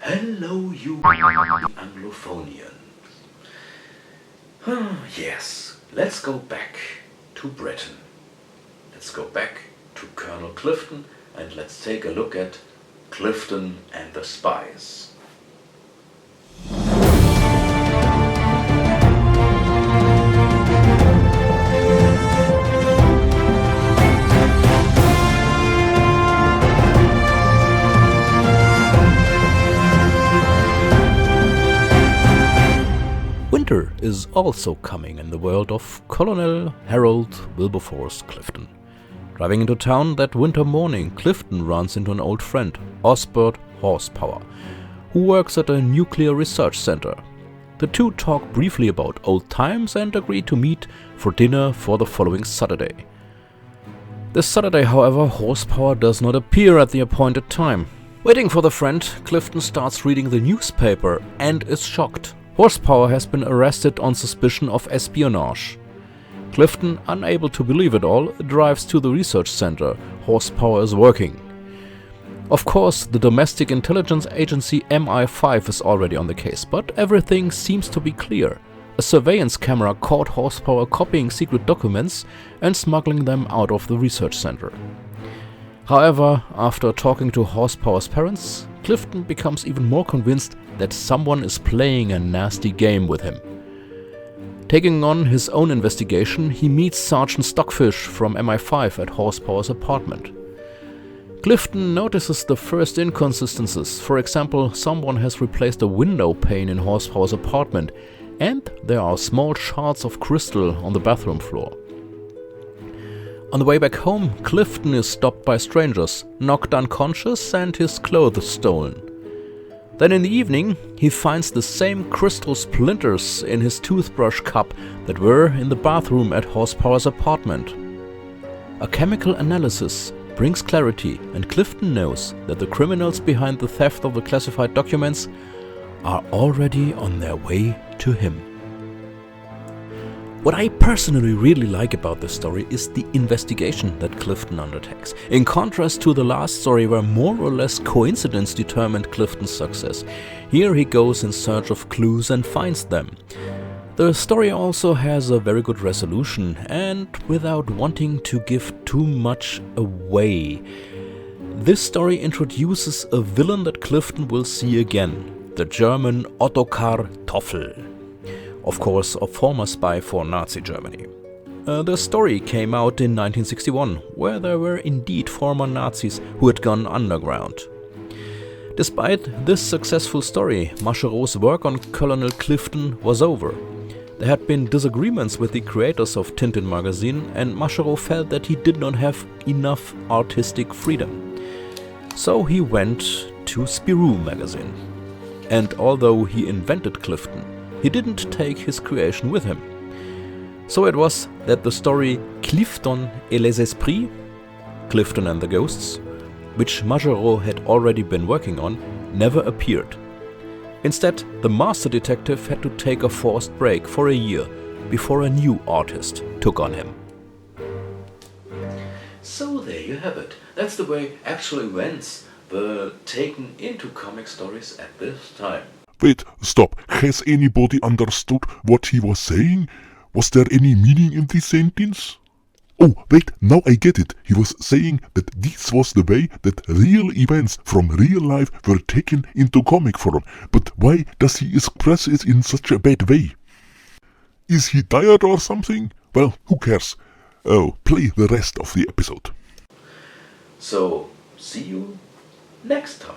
Hello, you Anglophonians. Yes, let's go back to Britain. Let's go back to Colonel Clifton and let's take a look at Clifton and the Spies. Winter is also coming in the world of Colonel Harold Wilberforce Clifton. Driving into town that winter morning, Clifton runs into an old friend, Osbert Horsepower, who works at a nuclear research center. The two talk briefly about old times and agree to meet for dinner for the following Saturday. This Saturday, however, Horsepower does not appear at the appointed time. Waiting for the friend, Clifton starts reading the newspaper and is shocked. Horsepower has been arrested on suspicion of espionage. Clifton, unable to believe it all, drives to the research center Horsepower is working. Of course, the domestic intelligence agency MI5 is already on the case, but everything seems to be clear. A surveillance camera caught Horsepower copying secret documents and smuggling them out of the research center. However, after talking to Horsepower's parents, Clifton becomes even more convinced that someone is playing a nasty game with him. Taking on his own investigation, he meets Sergeant Stockfish from MI5 at Horsepower's apartment. Clifton notices the first inconsistencies. For example, someone has replaced a window pane in Horsepower's apartment, and there are small shards of crystal on the bathroom floor. On the way back home, Clifton is stopped by strangers, knocked unconscious and his clothes stolen. Then in the evening, he finds the same crystal splinters in his toothbrush cup that were in the bathroom at Horsepower's apartment. A chemical analysis brings clarity, and Clifton knows that the criminals behind the theft of the classified documents are already on their way to him. What I personally really like about this story is the investigation that Clifton undertakes. In contrast to the last story where more or less coincidence determined Clifton's success, here he goes in search of clues and finds them. The story also has a very good resolution, and without wanting to give too much away, this story introduces a villain that Clifton will see again, the German Ottokar Toffel. Of course, a former spy for Nazi Germany. The story came out in 1961, where there were indeed former Nazis who had gone underground. Despite this successful story, Macherot's work on Colonel Clifton was over. There had been disagreements with the creators of Tintin magazine, and Macherot felt that he did not have enough artistic freedom. So he went to Spirou magazine. And although he invented Clifton, he didn't take his creation with him. So it was that the story Clifton et les Esprits, Clifton and the Ghosts, which Macherot had already been working on, never appeared. Instead, the master detective had to take a forced break for a year before a new artist took on him. So there you have it. That's the way actual events were taken into comic stories at this time. Wait, stop. Has anybody understood what he was saying? Was there any meaning in this sentence? Oh, wait, now I get it. He was saying that this was the way that real events from real life were taken into comic form. But why does he express it in such a bad way? Is he tired or something? Well, who cares? Oh, play the rest of the episode. So, see you next time.